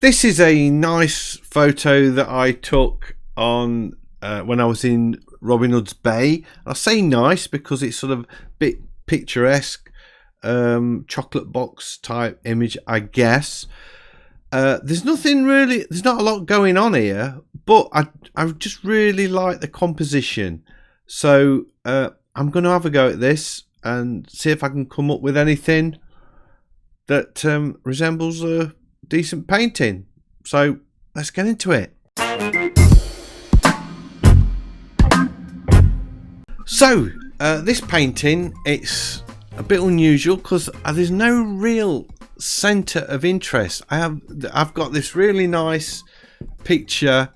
This is a nice photo that I took on when I was in Robin Hood's Bay. I say nice because it's sort of a bit picturesque, chocolate box type image, I guess. There's nothing really, there's not a lot going on here, but I just really like the composition. So I'm going to have a go at this and see if I can come up with anything that resembles a decent painting. So let's get into it. So this painting, it's a bit unusual because there's no real center of interest. I've got this really nice picture,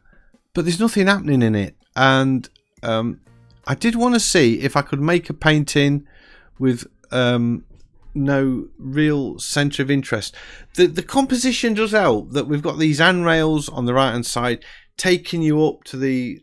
but there's nothing happening in it, and I did want to see if I could make a painting with no real center of interest. The composition does help, that we've got these handrails on the right hand side taking you up to the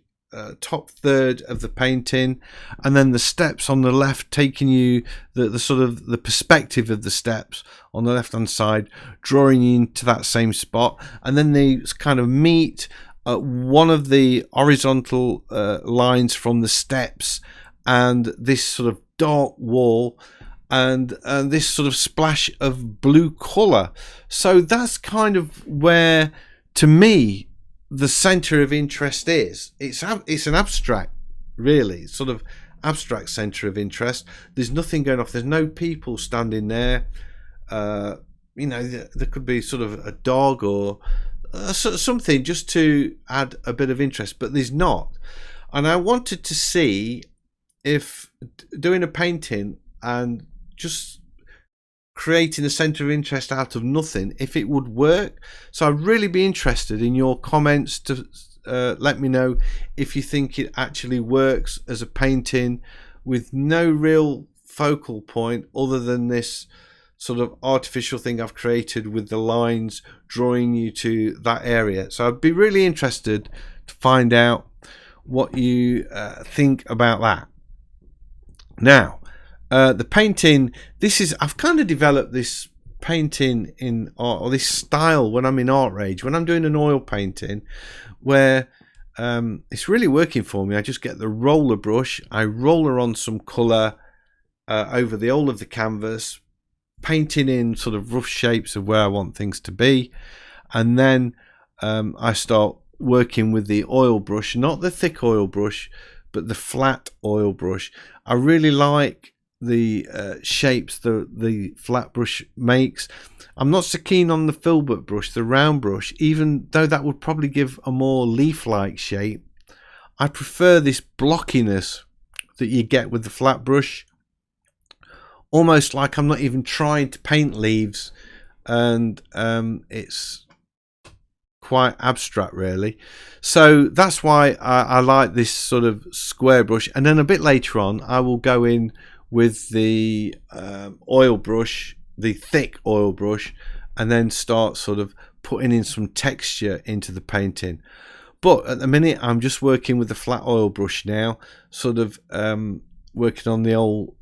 top third of the painting, and then the steps on the left taking you the sort of the perspective of the steps on the left hand side, drawing you into that same spot, and then they kind of meet at one of the horizontal lines from the steps and this sort of dark wall and this sort of splash of blue color. So that's kind of where, to me, the center of interest is. It's an abstract, really, sort of abstract center of interest. There's nothing going off. There's no people standing there. You know, there could be sort of a dog or something just to add a bit of interest, but there's not. And I wanted to see if doing a painting and just creating a center of interest out of nothing, if it would work. So I'd really be interested in your comments to let me know if you think it actually works as a painting with no real focal point other than this sort of artificial thing I've created with the lines drawing you to that area. So I'd be really interested to find out what you think about that. Now, the painting, I've kind of developed this painting in art, or this style, when I'm in Art Rage, when I'm doing an oil painting, where it's really working for me. I just get the roller brush, I roller on some colour over the whole of the canvas, painting in sort of rough shapes of where I want things to be, and then I start working with the oil brush, not the thick oil brush, but the flat oil brush. I really like the shapes the flat brush makes. I'm not so keen on the filbert brush, the round brush, even though that would probably give a more leaf-like shape. I prefer this blockiness that you get with the flat brush, almost like I'm not even trying to paint leaves, and it's quite abstract, really. So that's why I like this sort of square brush. And then a bit later on I will go in with the oil brush, the thick oil brush, and then start sort of putting in some texture into the painting. But at the minute I'm just working with the flat oil brush now, sort of working on the whole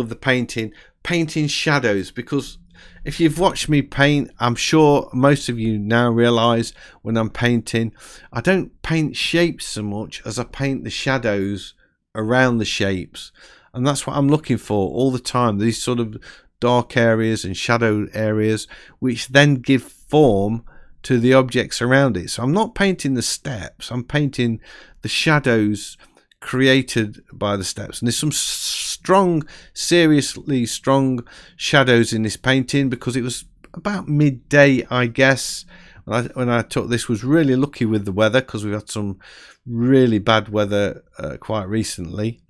of the painting shadows, because if you've watched me paint, I'm sure most of you now realize when I'm painting, I don't paint shapes so much as I paint the shadows around the shapes. And that's what I'm looking for all the time, these sort of dark areas and shadow areas, which then give form to the objects around it. So I'm not painting the steps, I'm painting the shadows created by the steps. And there's some strong, seriously strong shadows in this painting, because it was about midday, I guess, when I took this. Was really lucky with the weather, because we've had some really bad weather quite recently.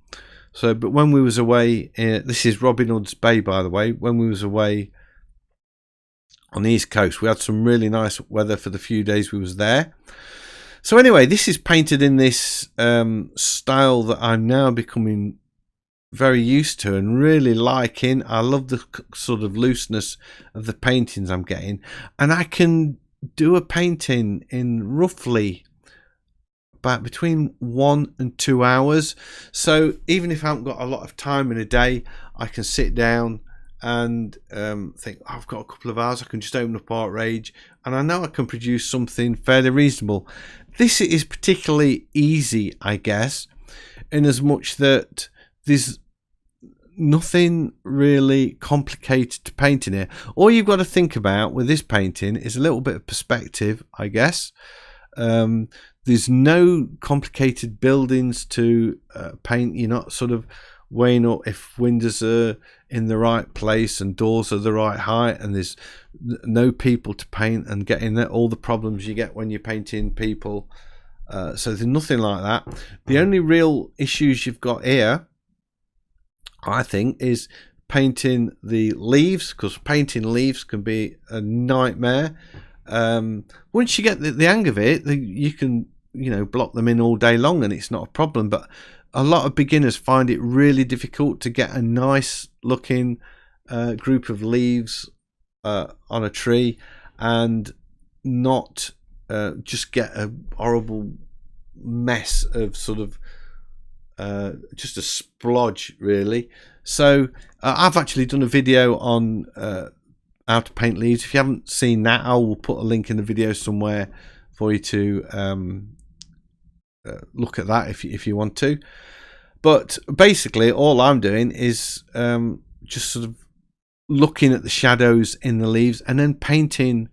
So, but when we was away, this is Robin Hood's Bay, by the way, when we was away on the East Coast, we had some really nice weather for the few days we was there. So anyway, this is painted in this style that I'm now becoming very used to and really liking. I love the sort of looseness of the paintings I'm getting, and I can do a painting in roughly about between 1 and 2 hours. So even if I haven't got a lot of time in a day, I can sit down and think, oh, I've got a couple of hours, I can just open up Art Rage and I know I can produce something fairly reasonable. This is particularly easy, I guess, in as much that there's nothing really complicated to paint in here. All you've got to think about with this painting is a little bit of perspective, I guess. There's no complicated buildings to paint. You're not sort of weighing up if windows are in the right place and doors are the right height, and there's no people to paint and getting all the problems you get when you're painting people. So there's nothing like that. The only real issues you've got here, I think, is painting the leaves, because painting leaves can be a nightmare. Once you get the hang of it, you can, block them in all day long and it's not a problem. But a lot of beginners find it really difficult to get a nice looking group of leaves on a tree and not just get a horrible mess of sort of just a splodge, really. So I've actually done a video on how to paint leaves. If you haven't seen that, I will put a link in the video somewhere for you to look at that if you want to. But basically all I'm doing is just sort of looking at the shadows in the leaves and then painting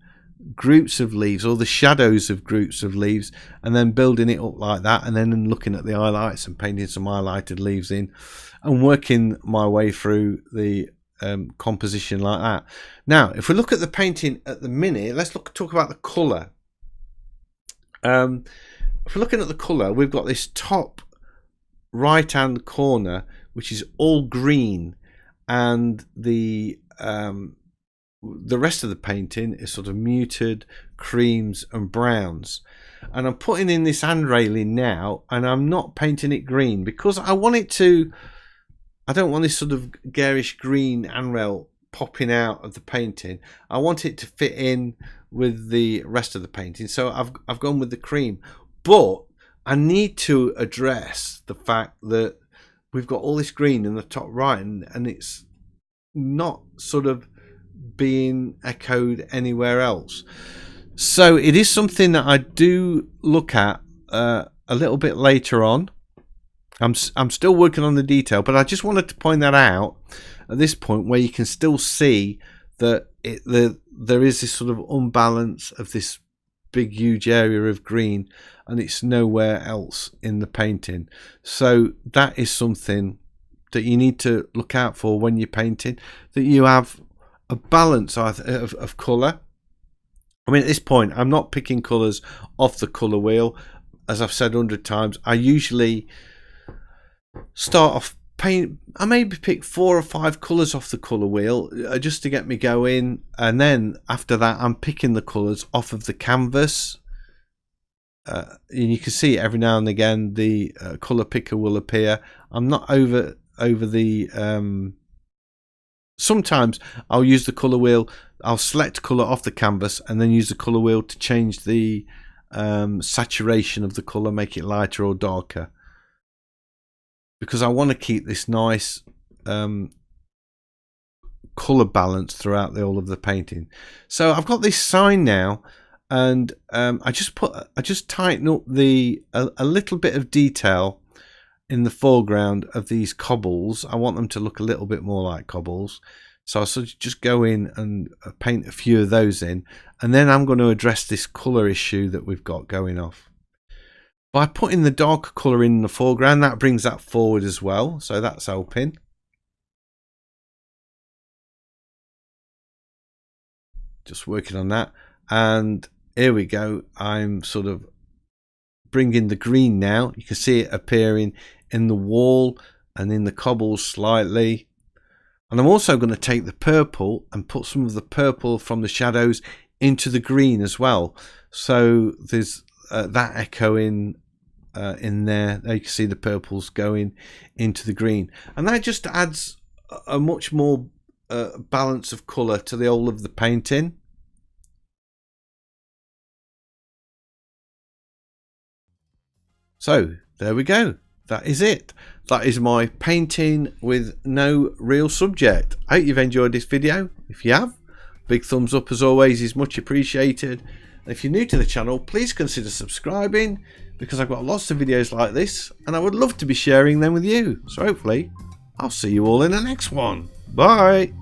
groups of leaves, or the shadows of groups of leaves, and then building it up like that, and then looking at the highlights and painting some highlighted leaves in and working my way through the composition like that. Now if we look at the painting at the minute, let's talk about the colour. If we're looking at the colour, we've got this top right hand corner which is all green, and the rest of the painting is sort of muted creams and browns. And I'm putting in this hand railing now, and I'm not painting it green because I want it to, I don't want this sort of garish green handrail popping out of the painting. I want it to fit in with the rest of the painting, so I've gone with the cream. But I need to address the fact that we've got all this green in the top right, and it's not sort of being echoed anywhere else. So it is something that I do look at a little bit later on. I'm still working on the detail, but I just wanted to point that out at this point, where you can still see that there is this sort of unbalance of this big huge area of green, and it's nowhere else in the painting. So that is something that you need to look out for when you're painting, that you have a balance of colour. I mean, at this point I'm not picking colours off the colour wheel. As I've said 100 times, I usually start off paint, I maybe pick 4 or 5 colours off the colour wheel just to get me going, and then after that I'm picking the colours off of the canvas. And you can see every now and again the colour picker will appear. I'm not over the sometimes I'll use the colour wheel, I'll select colour off the canvas and then use the colour wheel to change the saturation of the colour, make it lighter or darker, because I want to keep this nice colour balance throughout all of the painting. So I've got this sign now, and I just tighten up a little bit of detail in the foreground of these cobbles. I want them to look a little bit more like cobbles, so I'll sort of just go in and paint a few of those in, and then I'm going to address this colour issue that we've got going off. By putting the darker colour in the foreground, that brings that forward as well, so that's helping. Just working on that, and here we go. I'm sort of bringing the green now. You can see it appearing in the wall and in the cobbles slightly. And I'm also going to take the purple and put some of the purple from the shadows into the green as well. So there's that echoing in there. There you can see the purples going into the green, and that just adds a much more balance of colour to the whole of the painting. So there we go. that is it. That is my painting with no real subject. I hope you've enjoyed this video. If you have, big thumbs up as always is much appreciated. And if you're new to the channel, please consider subscribing, because I've got lots of videos like this and I would love to be sharing them with you. So hopefully I'll see you all in the next one. Bye.